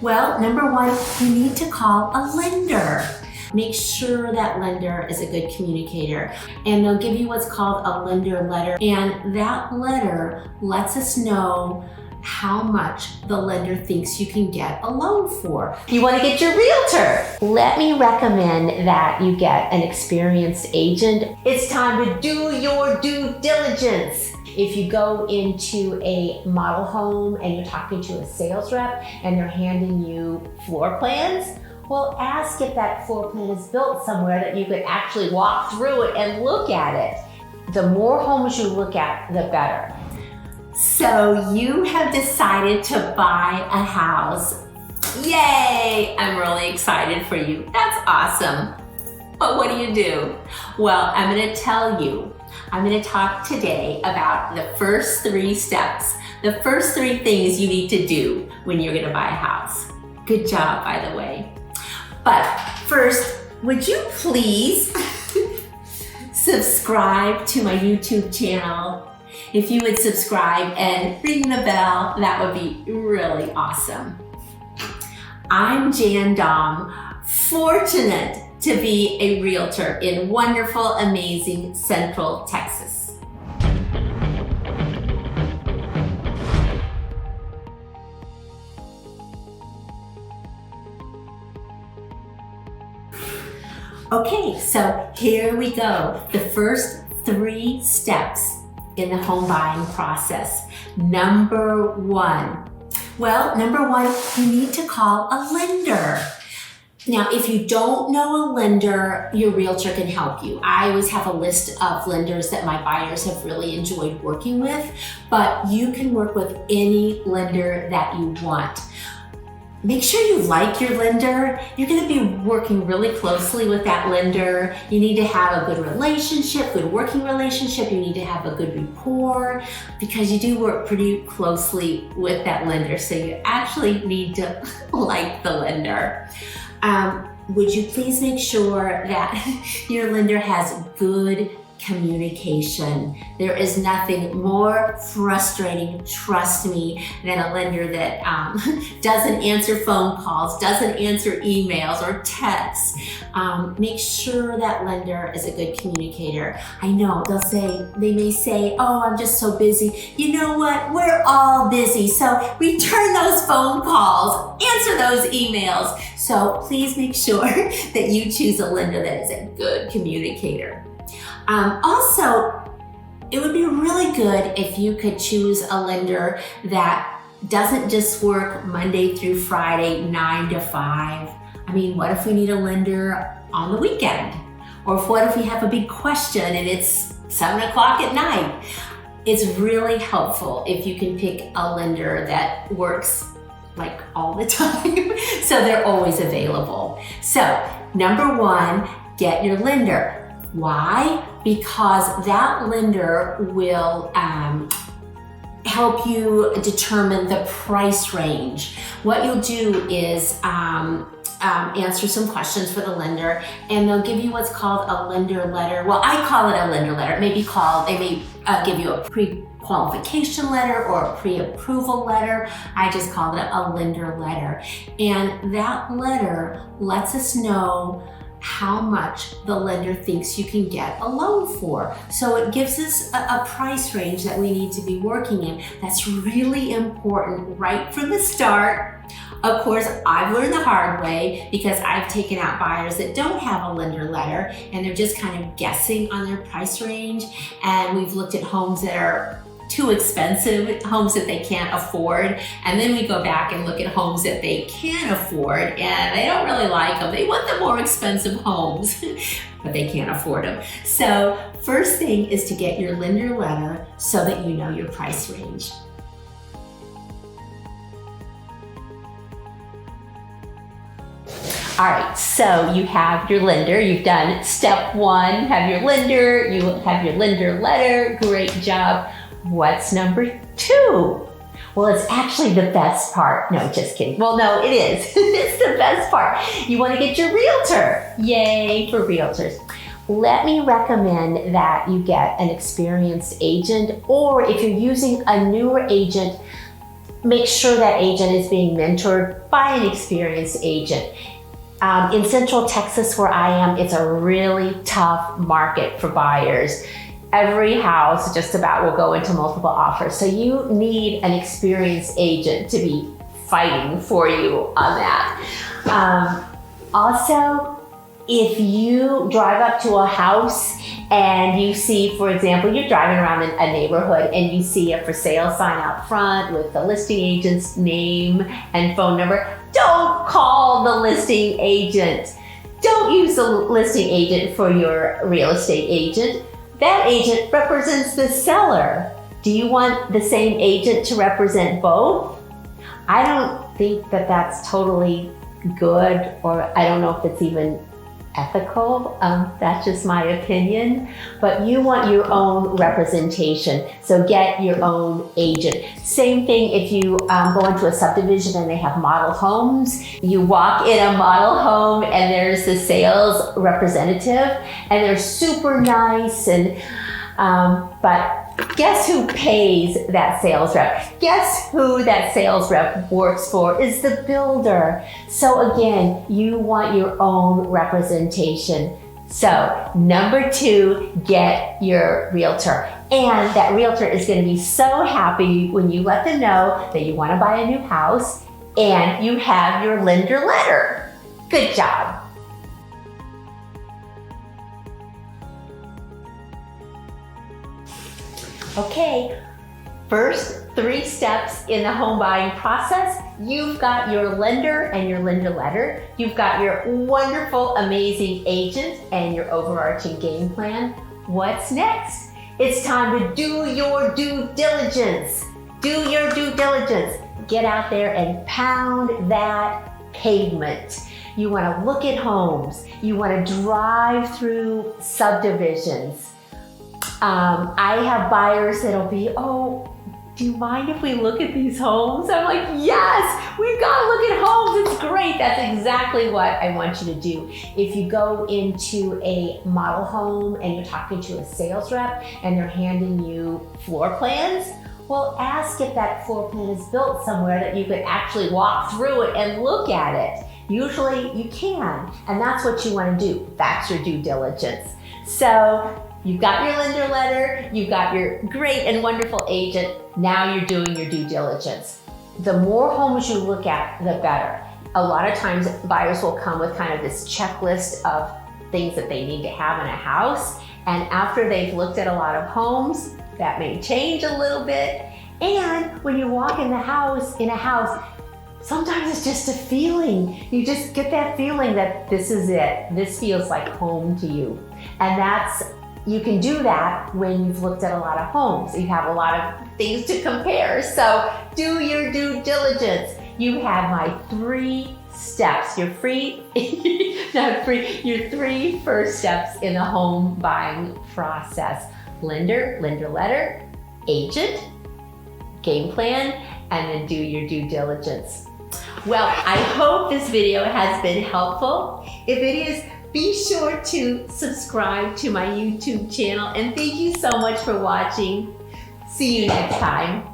Well, number one, you need to call a lender. Make sure that lender is a good communicator, and they'll give you what's called a lender letter, and that letter lets us know how much the lender thinks you can get a loan for. You want to get your realtor? Let me recommend that you get an experienced agent. It's time to do your due diligence. If you go into a model home and you're talking to a sales rep and they're handing you floor plans, well, ask if that floor plan is built somewhere that you could actually walk through it and look at it. The more homes you look at, the better. So you have decided to buy a house. Yay! I'm really excited for you. That's awesome. But what do? Well, I'm going to tell you. I'm going to talk today about the first 3 steps, the first 3 things you need to do when you're going to buy a house. Good job, by the way. But first, would you please subscribe to my YouTube channel? If you would subscribe and ring the bell, that would be really awesome. I'm Jan Daum, fortunate to be a realtor in wonderful, amazing Central Texas. Okay, so here we go. The first 3 steps in the home buying process. Number one, you need to call a lender. Now, if you don't know a lender, your realtor can help you. I always have a list of lenders that my buyers have really enjoyed working with, but you can work with any lender that you want. Make sure you like your lender. You're going to be working really closely with that lender. You need to have a good relationship, good working relationship. You need to have a good rapport because you do work pretty closely with that lender. So you actually need to like the lender. Would you please make sure that your lender has good communication? There is nothing more frustrating, trust me, than a lender that doesn't answer phone calls, doesn't answer emails or texts. Make sure that lender is a good communicator. I know they may say, oh, I'm just so busy. You know what? We're all busy. So return those phone calls, answer those emails. So please make sure that you choose a lender that is a good communicator. Also, it would be really good if you could choose a lender that doesn't just work Monday through Friday, 9 to 5. I mean, what if we need a lender on the weekend? Or what if we have a big question and it's 7 o'clock at night? It's really helpful if you can pick a lender that works like all the time, so they're always available. So, number one, get your lender. Why? Because that lender will help you determine the price range. What you'll do is answer some questions for the lender, and they'll give you what's called a lender letter. Well, I call it a lender letter. It may be called, they may give you a pre-qualification letter or a pre-approval letter. I just call it a lender letter. And that letter lets us know how much the lender thinks you can get a loan for. So it gives us a price range that we need to be working in. That's really important right from the start. Of course, I've learned the hard way because I've taken out buyers that don't have a lender letter and they're just kind of guessing on their price range. And we've looked at homes that are too expensive, homes that they can't afford, and then we go back and look at homes that they can afford and they don't really like them. They want the more expensive homes, but they can't afford them. So first thing is to get your lender letter so that you know your price range. All right, so you have your lender, you've done step 1, have your lender, you have your lender letter, great job. What's number 2? Well, it's actually the best part. No, just kidding. Well, no, it is. It's the best part. You want to get your realtor. Yay for realtors. Let me recommend that you get an experienced agent, or if you're using a newer agent, make sure that agent is being mentored by an experienced agent. In Central Texas, where I am, it's a really tough market for buyers. Every house just about will go into multiple offers. So you need an experienced agent to be fighting for you on that. Also, if you drive up to a house and you see, for example, you're driving around in a neighborhood and you see a for sale sign out front with the listing agent's name and phone number, don't call the listing agent. Don't use the listing agent for your real estate agent. That agent represents the seller. Do you want the same agent to represent both? I don't think that that's totally good, or I don't know if it's even ethical. That's just my opinion. But you want your own representation, so get your own agent. Same thing if you go into a subdivision and they have model homes. You walk in a model home and there's the sales representative and they're super nice, and but guess who pays that sales rep? Guess who that sales rep works for? Is the builder. So again, you want your own representation. So number 2, get your realtor. And that realtor is going to be so happy when you let them know that you want to buy a new house and you have your lender letter. Good job. Okay, first 3 steps in the home buying process. You've got your lender and your lender letter. You've got your wonderful, amazing agent and your overarching game plan. What's next? It's time to do your due diligence. Do your due diligence. Get out there and pound that pavement. You want to look at homes. You want to drive through subdivisions. I have buyers that'll be, oh, do you mind if we look at these homes? I'm like, yes, we've got to look at homes. It's great. That's exactly what I want you to do. If you go into a model home and you're talking to a sales rep and they're handing you floor plans, well, ask if that floor plan is built somewhere that you could actually walk through it and look at it. Usually you can, and that's what you want to do. That's your due diligence. So you've got your lender letter, you've got your great and wonderful agent, now you're doing your due diligence. The more homes you look at, the better. A lot of times buyers will come with kind of this checklist of things that they need to have in a house, and after they've looked at a lot of homes, that may change a little bit. And when you walk in a house, sometimes it's just a feeling. You just get that feeling that this is it. This feels like home to you. And you can do that when you've looked at a lot of homes. You have a lot of things to compare. So do your due diligence. You have my 3 steps, your 3 first steps in the home buying process. Lender letter, agent, game plan, and then do your due diligence. Well, I hope this video has been helpful. If it is, be sure to subscribe to my YouTube channel, and thank you so much for watching. See you next time.